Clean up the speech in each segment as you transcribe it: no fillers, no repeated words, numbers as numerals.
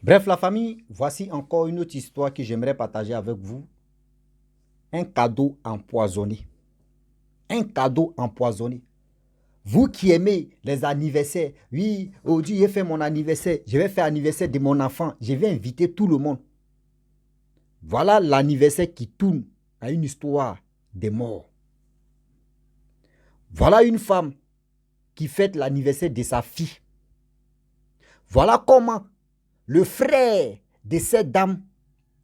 Bref, la famille, voici encore une autre histoire que j'aimerais partager avec vous. Un cadeau empoisonné. Un cadeau empoisonné. Vous qui aimez les anniversaires, oui, aujourd'hui j'ai fait mon anniversaire, je vais faire l'anniversaire de mon enfant, je vais inviter tout le monde. Voilà l'anniversaire qui tourne à une histoire de mort. Voilà une femme qui fête l'anniversaire de sa fille. Voilà comment le frère de cette dame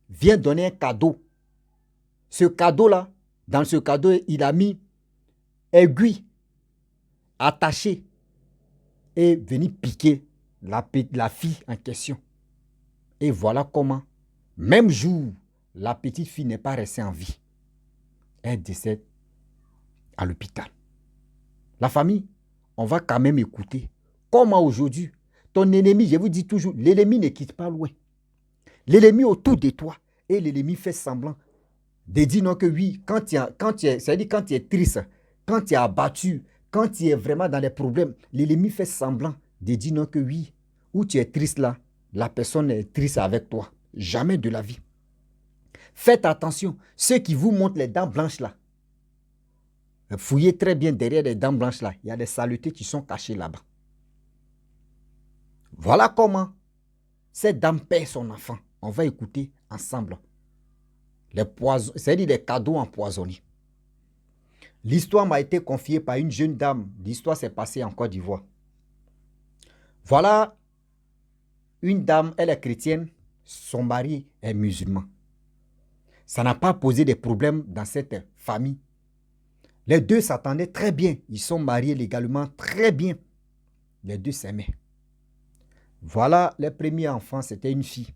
vient donner un cadeau. Ce cadeau-là, dans ce cadeau, il a mis aiguille attachée et venu piquer la fille en question. Et voilà comment, même jour, la petite fille n'est pas restée en vie. Elle décède à l'hôpital. La famille, on va quand même écouter comment aujourd'hui, ton ennemi, je vous dis toujours, l'ennemi ne quitte pas loin. L'ennemi autour de toi et l'ennemi fait semblant de dire non que oui, c'est-à-dire quand tu es triste, quand tu es abattu, quand tu es vraiment dans les problèmes, l'ennemi fait semblant de dire non que oui, où tu es triste là, la personne est triste avec toi. Jamais de la vie. Faites attention, ceux qui vous montrent les dents blanches là, fouillez très bien derrière les dents blanches là, il y a des saletés qui sont cachées là-bas. Voilà comment cette dame perd son enfant. On va écouter ensemble. C'est-à-dire les cadeaux empoisonnés. L'histoire m'a été confiée par une jeune dame. L'histoire s'est passée en Côte d'Ivoire. Voilà une dame, elle est chrétienne, son mari est musulman. Ça n'a pas posé de problème dans cette famille. Les deux s'attendaient très bien. Ils sont mariés légalement très bien. Les deux s'aimaient. Voilà, les premiers enfants, c'était une fille.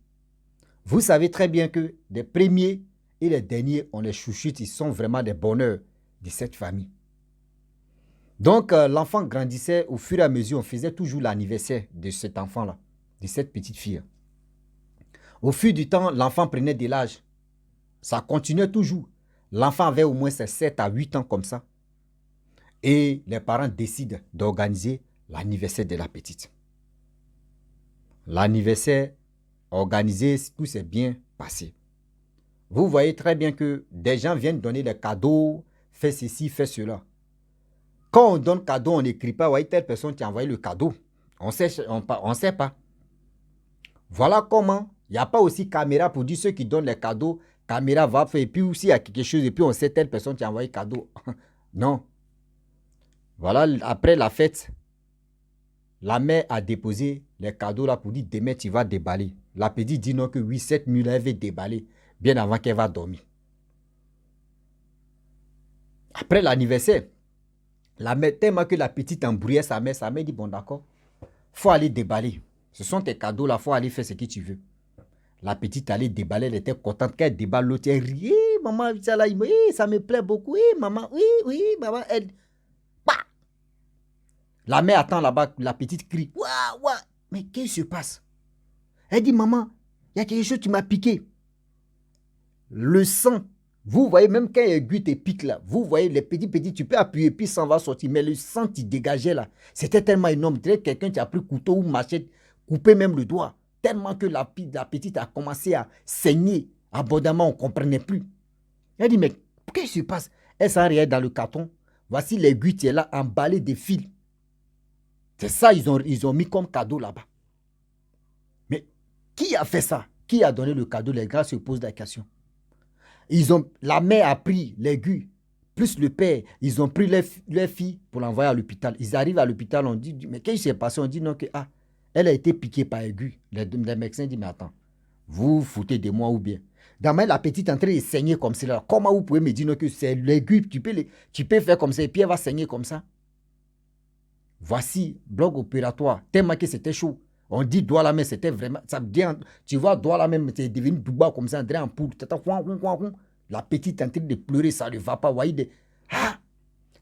Vous savez très bien que les premiers et les derniers, on les chouchoute, ils sont vraiment des bonheurs de cette famille. Donc, l'enfant grandissait au fur et à mesure, on faisait toujours l'anniversaire de cet enfant-là, de cette petite fille. Au fil du temps, l'enfant prenait de l'âge. Ça continuait toujours. L'enfant avait au moins ses 7 à 8 ans comme ça. Et les parents décident d'organiser l'anniversaire de la petite. L'anniversaire organisé, tout s'est bien passé. Vous voyez très bien que des gens viennent donner des cadeaux, fais ceci, fais cela. Quand on donne cadeau, on n'écrit pas, voyez, telle personne qui a envoyé le cadeau. On ne sait pas. Voilà comment, il n'y a pas aussi caméra pour dire ceux qui donnent les cadeaux, caméra va faire, et puis aussi il y a quelque chose, et puis on sait telle personne qui a envoyé le cadeau. Non. Voilà, après la fête, la mère a déposé les cadeaux là pour dire demain tu vas déballer. La petite dit non que oui, cette nuit là elle va déballer, bien avant qu'elle va dormir. Après l'anniversaire, la mère, tellement que la petite embrouillait sa mère dit bon d'accord, faut aller déballer. Ce sont tes cadeaux là, faut aller faire ce que tu veux. La petite allait déballer, elle était contente qu'elle déballe, l'autre elle riait, maman, ça, là, ça me plaît beaucoup, oui, maman, oui, maman, elle. Bah! La mère attend là-bas, la petite crie, waouh, waouh, mais qu'est-ce qui se passe? Elle dit, maman, il y a quelque chose qui m'a piqué. Le sang, vous voyez, même quand l'aiguille te pique là, vous voyez les petits, tu peux appuyer, puis ça va sortir, mais le sang qui dégageait là, c'était tellement énorme. Quelqu'un qui a pris couteau ou machette, coupé même le doigt, tellement que la petite a commencé à saigner abondamment, on ne comprenait plus. Elle dit, mais qu'est-ce qui se passe? Elle s'en arrière dans le carton. Voici l'aiguille qui est là, emballée de fils. C'est ça, ils ont mis comme cadeau là-bas. Mais qui a fait ça? Qui a donné le cadeau? Les gars se posent la question. La mère a pris l'aiguille, plus le père, ils ont pris leur fille pour l'envoyer à l'hôpital. Ils arrivent à l'hôpital, on dit, mais qu'est-ce qui s'est passé? On dit non, que elle a été piquée par aiguille. Les médecins disent, mais attends, vous vous foutez de moi ou bien? Demain, la petite est en train de saigner comme cela. Comment vous pouvez me dire non, que c'est l'aiguille, tu peux faire comme ça et puis elle va saigner comme ça? Voici, bloc opératoire, tellement que c'était chaud. On dit doigt la main, c'était vraiment. Ça devient, tu vois, doigt la main, c'est devenu tout bas comme ça, André en poudre. La petite est en train de pleurer, ça ne va pas. Voyez,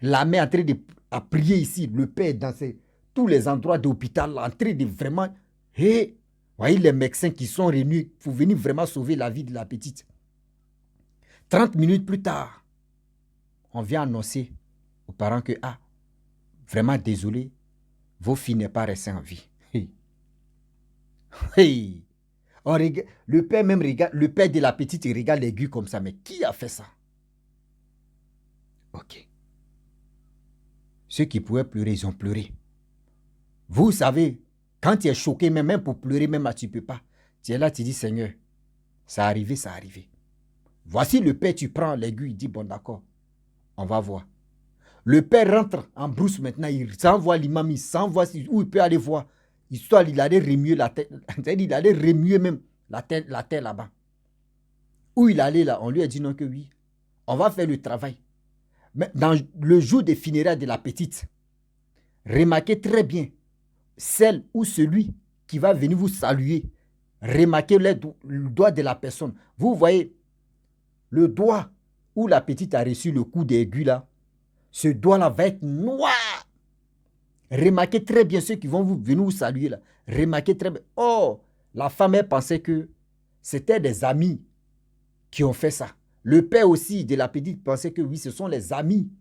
la mère est en train de prier ici, le père dans tous les endroits de l'hôpital, en train de vraiment. Voyez les médecins qui sont réunis pour venir vraiment sauver la vie de la petite. 30 minutes plus tard, on vient annoncer aux parents que, vraiment désolé, vos filles n'est pas restées en vie. Hey. Le père même regarde, le père de la petite, il regarde l'aiguille comme ça. Mais qui a fait ça? Ok. Ceux qui pouvaient pleurer, ils ont pleuré. Vous savez, quand tu es choqué, même pour pleurer, même là, tu ne peux pas. Tu es là, tu dis, Seigneur, ça a arrivé, ça a arrivé. Voici le père, tu prends l'aiguille, il dit, bon d'accord, on va voir. Le père rentre en brousse maintenant, il s'envoie l'imam, il s'envoie où il peut aller voir. Histoire, il allait remuer la tête, il allait remuer même la terre là-bas. Où il allait là, on lui a dit non que oui, on va faire le travail. Mais dans le jour des funérailles de la petite, remarquez très bien, celle ou celui qui va venir vous saluer, remarquez le doigt de la personne. Vous voyez, le doigt où la petite a reçu le coup d'aiguille là, ce doigt-là va être noir. Remarquez très bien ceux qui vont venir vous saluer là. Remarquez très bien. Oh, la femme, elle pensait que c'était des amis qui ont fait ça. Le père aussi de la petite pensait que oui, ce sont les amis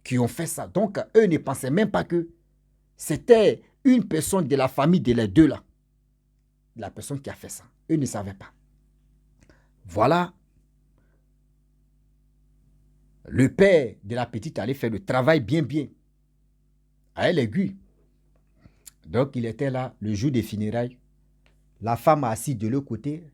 qui ont fait ça. Donc, eux ne pensaient même pas que c'était une personne de la famille de les deux là. La personne qui a fait ça. Eux ne savaient pas. Voilà. Le père de la petite allait faire le travail bien. À l'aiguille. Donc, il était là le jour des funérailles. La femme assise de l'autre côté.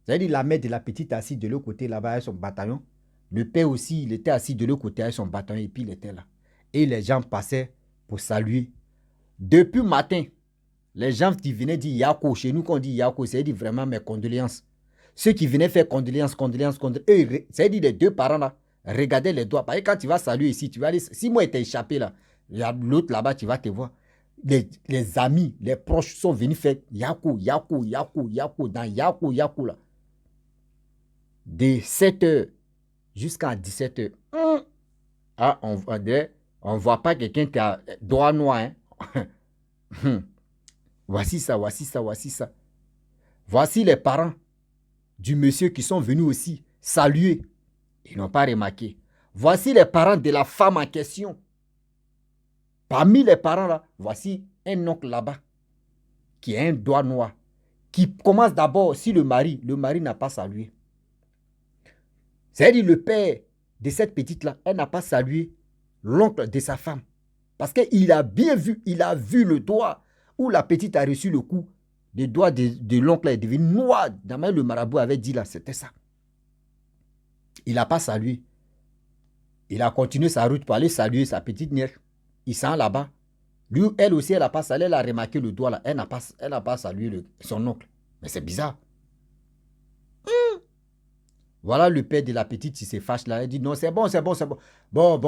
C'est-à-dire la mère de la petite assise de l'autre côté là-bas avec son bataillon. Le père aussi, il était assis de l'autre côté avec son bataillon et puis il était là. Et les gens passaient pour saluer. Depuis matin, les gens qui venaient dire Yako, chez nous qu'on dit Yako, c'est-à-dire vraiment mes condoléances. Ceux qui venaient faire condoléances, c'est-à-dire les deux parents là, regardaient les doigts. Parce que quand tu vas saluer ici, tu vas aller, si moi j'étais échappé là, l'autre là-bas, tu vas te voir. Les amis, les proches sont venus faire Yako dans Yako là. De 7h jusqu'à 17h. Ah, on ne voit pas quelqu'un qui a doigt noir. Hein? Voici ça. Voici les parents du monsieur qui sont venus aussi saluer. Ils n'ont pas remarqué. Voici les parents de la femme en question. Parmi les parents là, voici un oncle là-bas qui a un doigt noir. Qui commence d'abord, si le mari n'a pas salué. C'est-à-dire le père de cette petite-là, elle n'a pas salué l'oncle de sa femme. Parce qu'il a bien vu, il a vu le doigt où la petite a reçu le coup. Le doigt de l'oncle est devenu noir. Même le marabout avait dit là, c'était ça. Il n'a pas salué. Il a continué sa route pour aller saluer sa petite nièce. Il sent là-bas. Lui, elle aussi, elle n'a pas salué, elle a remarqué le doigt là. Elle n'a pas salué son oncle. Mais c'est bizarre. Voilà le père de la petite, il se fâche là. Il dit non, c'est bon. Bon,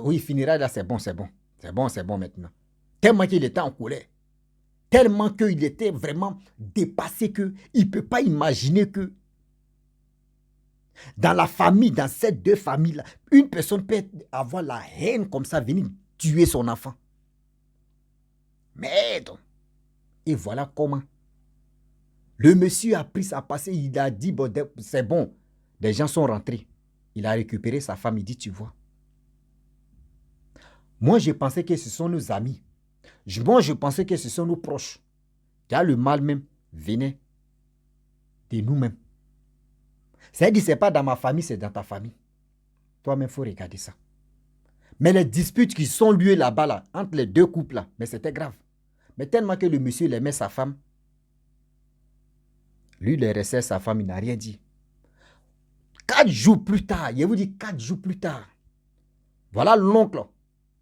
oui, il finira là, c'est bon. C'est bon maintenant. Tellement qu'il était en colère. Tellement qu'il était vraiment dépassé qu'il ne peut pas imaginer que dans la famille, dans ces deux familles-là, une personne peut avoir la haine comme ça, venir tuer son enfant. Merde. Et voilà comment. Le monsieur a pris sa passée, il a dit, bon, c'est bon. Les gens sont rentrés. Il a récupéré sa femme, il dit, tu vois. Moi, je pensais que ce sont nos amis. Moi, je pensais que ce sont nos proches. Car le mal même venait de nous-mêmes. C'est-à-dire, ce n'est pas dans ma famille, c'est dans ta famille. Toi-même, il faut regarder ça. Mais les disputes qui sont liées là-bas, là, entre les deux couples, là, mais c'était grave. Mais tellement que le monsieur, il aimait sa femme, lui, il est resté sa femme, il n'a rien dit. 4 jours plus tard, je vous dis 4 jours plus tard, voilà l'oncle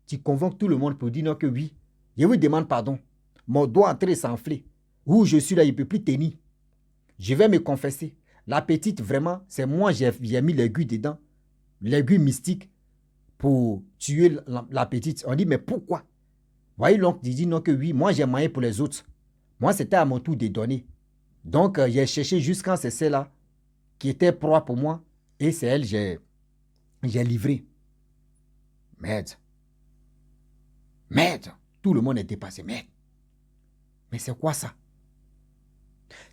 qui convoque tout le monde pour dire non que oui, je vous demande pardon. Mon doigt est en train de s'enfler. Où je suis là, il ne peut plus tenir. Je vais me confesser. La petite, vraiment, c'est moi, j'ai mis l'aiguille dedans. L'aiguille mystique pour tuer la petite. On dit, mais pourquoi? Voyez, l'oncle dit non que oui, moi j'ai moyen pour les autres. Moi, c'était à mon tour de donner. Donc, j'ai cherché jusqu'à c'est celle-là qui était proie pour moi. Et c'est elle, j'ai livré. Merde. Tout le monde est dépassé. Merde. Mais c'est quoi ça?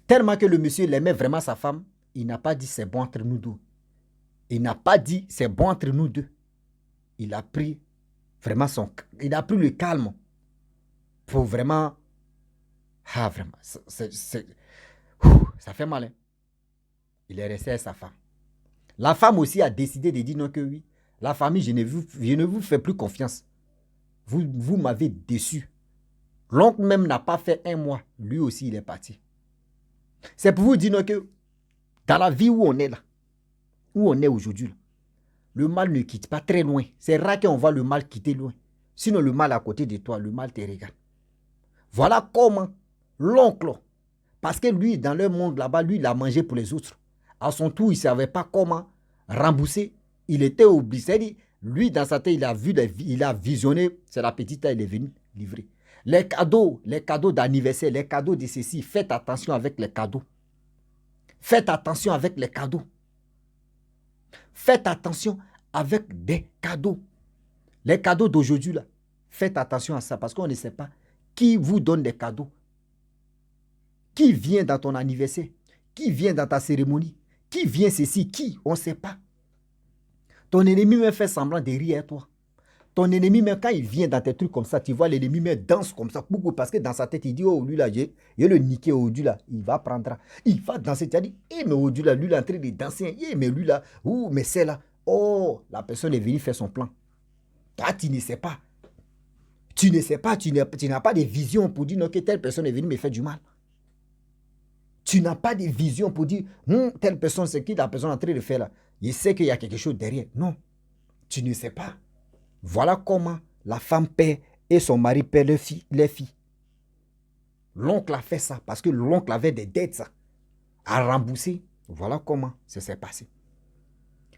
Tellement que le monsieur l'aimait vraiment sa femme, il n'a pas dit c'est bon entre nous deux. Il n'a pas dit c'est bon entre nous deux. Il a pris vraiment il a pris le calme pour vraiment... Ah, vraiment. Ça fait mal, hein? Il est resté avec sa femme. La femme aussi a décidé de dire non que oui. La famille, je ne vous fais plus confiance. Vous m'avez déçu. L'oncle même n'a pas fait 1 mois. Lui aussi, il est parti. C'est pour vous dire non que dans la vie où on est là, où on est aujourd'hui, le mal ne quitte pas très loin. C'est rare qu'on voit le mal quitter loin. Sinon, le mal à côté de toi, le mal te regarde. Voilà comment l'oncle, parce que lui, dans leur monde là-bas, lui, il a mangé pour les autres. À son tour, il ne savait pas comment rembourser. Il était obligé. Lui, dans sa tête, il a visionné. C'est la petite, il est venu livrer. Les cadeaux d'anniversaire, les cadeaux de ceci, faites attention avec les cadeaux. Faites attention avec les cadeaux. Faites attention avec des cadeaux. Les cadeaux d'aujourd'hui, là, faites attention à ça parce qu'on ne sait pas qui vous donne des cadeaux. Qui vient dans ton anniversaire? Qui vient dans ta cérémonie? Qui vient ceci? Qui? On ne sait pas. Ton ennemi me fait semblant de rire à toi. Ton ennemi, même quand il vient dans tes trucs comme ça, tu vois l'ennemi même danse comme ça. Parce que dans sa tête, il dit, oh, lui là, il a le niqué au là. Il va prendre. Il va danser. Tu as dit, eh, mais au là, lui là, en train de danser. Eh, mais lui là, oh, mais c'est là. Oh, la personne est venue faire son plan. Toi, tu ne sais pas. Tu ne sais pas, tu n'as pas de vision pour dire, non, que telle personne est venue me faire du mal. Tu n'as pas de vision pour dire, telle personne, c'est qui la personne est en train de faire là. Il sait qu'il y a quelque chose derrière. Non, tu ne sais pas. Voilà comment la femme paie et son mari paie les filles. L'oncle a fait ça parce que l'oncle avait des dettes ça, à rembourser. Voilà comment ça s'est passé.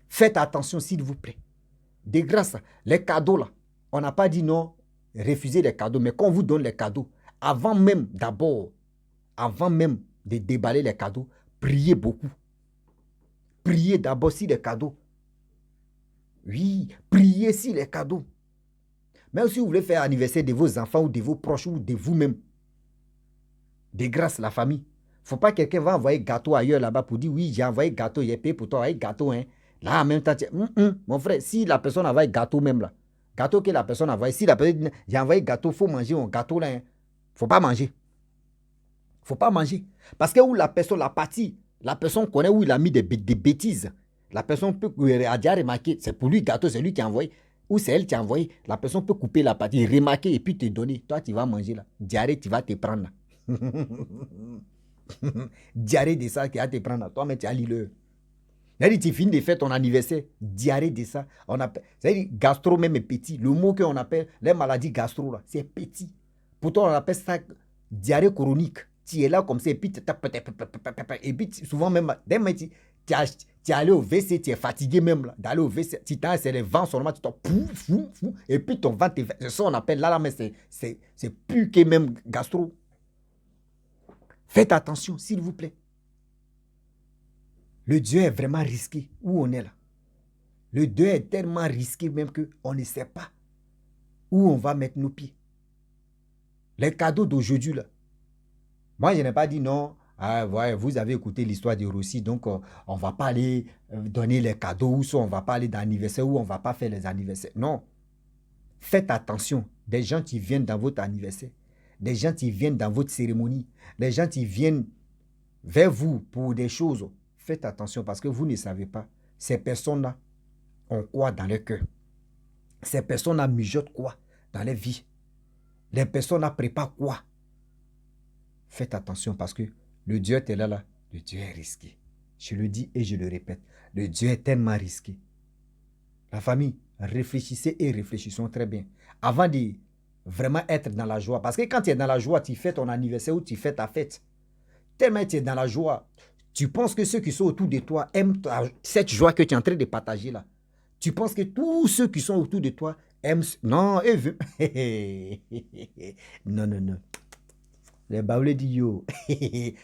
Faites attention s'il vous plaît. De grâce, les cadeaux là, on n'a pas dit non, refusez les cadeaux, mais quand on vous donne les cadeaux, avant même de déballer les cadeaux, priez beaucoup. Priez d'abord sur les cadeaux. Oui, priez sur les cadeaux. Même si vous voulez faire l'anniversaire de vos enfants ou de vos proches ou de vous-même. De grâce, la famille. Il ne faut pas que quelqu'un va envoyer gâteau ailleurs là-bas pour dire oui, j'ai envoyé gâteau, j'ai payé pour toi, envoyé gâteau. Hein. Là, en même temps, mon frère, si la personne envoie gâteau même là, gâteau que la personne envoie, si la personne dit j'ai envoyé gâteau, il faut manger un gâteau là. Il ne faut pas manger. Il ne faut pas manger. Parce que où la personne, la partie, la personne connaît où il a mis des bêtises. La personne peut déjà remarquer, c'est pour lui gâteau, c'est lui qui a envoyé. Ou c'est elle qui a envoyé. La personne peut couper la partie, remarquer et puis te donner. Toi, tu vas manger là. Diarrhée, tu vas te prendre là. Diarrhée de ça qui va te prendre là. Toi, mais tu as l'île. C'est-à-dire, tu finis de faire ton anniversaire. Diarrhée de ça. C'est-à-dire, gastro même est petit. Le mot qu'on appelle les maladies gastro là, c'est petit. Pourtant, on appelle ça diarrhée chronique. Tu es là comme ça et puis souvent même, tu es allé au WC, tu es fatigué même là, d'aller au WC, tu t'as, c'est les vents seulement, tu t'en et puis ton ventre, c'est ça on appelle là, mais c'est plus que même gastro. Faites attention, s'il vous plaît. Le Dieu est vraiment risqué où on est là. Le Dieu est tellement risqué même qu'on ne sait pas où on va mettre nos pieds. Les cadeaux d'aujourd'hui là. Moi, je n'ai pas dit non. Ah, ouais, vous avez écouté l'histoire de Rossi, donc on ne va pas aller donner les cadeaux, ou soit on ne va pas aller d'anniversaire, ou on ne va pas faire les anniversaires. Non. Faites attention. Des gens qui viennent dans votre anniversaire, des gens qui viennent dans votre cérémonie, des gens qui viennent vers vous pour des choses. Faites attention parce que vous ne savez pas. Ces personnes-là ont quoi dans leur cœur? Ces personnes-là mijotent quoi dans leur vie? Les personnes-là préparent quoi? Faites attention parce que le Dieu est là, le Dieu est risqué. Je le dis et je le répète. Le Dieu est tellement risqué. La famille, réfléchissez et réfléchissons très bien. Avant de vraiment être dans la joie. Parce que quand tu es dans la joie, tu fais ton anniversaire ou tu fais ta fête. Tellement tu es dans la joie. Tu penses que ceux qui sont autour de toi aiment cette joie que tu es en train de partager là. Tu penses que tous ceux qui sont autour de toi aiment... Non, non, non, non. Les baoulés disent yo.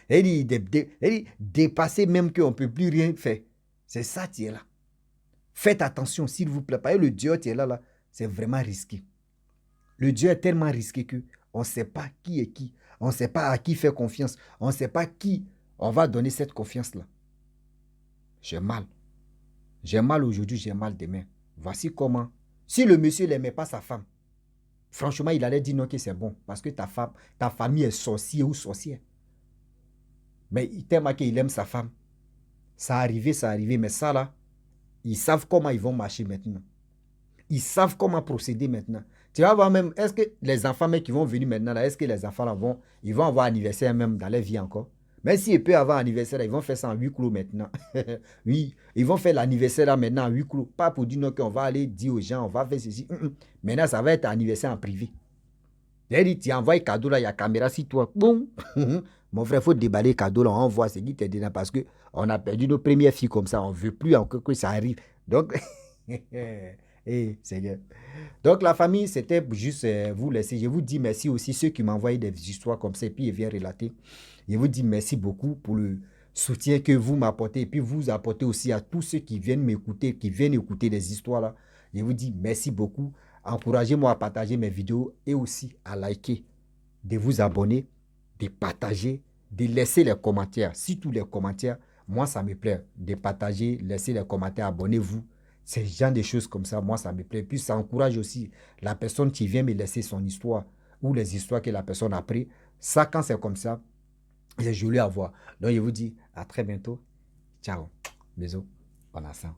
Elle dit dépasser même qu'on ne peut plus rien faire. C'est ça qui est là. Faites attention, s'il vous plaît. Parce que le Dieu qui est là, c'est vraiment risqué. Le Dieu est tellement risqué qu'on ne sait pas qui est qui. On ne sait pas à qui faire confiance. On ne sait pas qui on va donner cette confiance-là. J'ai mal. J'ai mal aujourd'hui, j'ai mal demain. Voici comment. Si le monsieur n'aimait pas sa femme, franchement, il allait dire non que c'est bon. Parce que ta famille est sorcier ou sorcière. Mais tellement qu'il aime sa femme. Ça arrivé, mais ça là, ils savent comment ils vont marcher maintenant. Ils savent comment procéder maintenant. Tu vas voir même, est-ce que les enfants qui vont venir maintenant, est-ce que les enfants là ils vont avoir anniversaire même dans leur vie encore? Même s'ils peuvent avoir anniversaire, ils vont faire ça en huis clos maintenant. Oui, ils vont faire l'anniversaire là maintenant en huis clos. Pas pour dire non qu'on va aller dire aux gens, on va faire ceci. Maintenant, ça va être anniversaire en privé. Dit, tu envoies le cadeau là, il y a caméra sur toi. Boum. Mon frère, il faut déballer le cadeau là, on voit ce qui t'est dedans parce qu'on a perdu nos premières filles comme ça. On ne veut plus encore que ça arrive. Donc, Seigneur. Donc, la famille, c'était juste vous laisser. Je vous dis merci aussi, ceux qui m'envoient des histoires comme ça, et puis ils viennent relater. Je vous dis merci beaucoup pour le soutien que vous m'apportez, et puis vous apportez aussi à tous ceux qui viennent m'écouter, qui viennent écouter des histoires là. Je vous dis merci beaucoup. Encouragez-moi à partager mes vidéos et aussi à liker, de vous abonner, de partager, de laisser les commentaires. Surtout les commentaires, moi ça me plaît. De partager, laisser les commentaires, abonnez-vous. C'est le genre de choses comme ça, moi ça me plaît. Puis ça encourage aussi la personne qui vient me laisser son histoire ou les histoires que la personne a pris. Ça, quand c'est comme ça, c'est joli à voir. Donc je vous dis à très bientôt. Ciao. Bisous. Bon instant.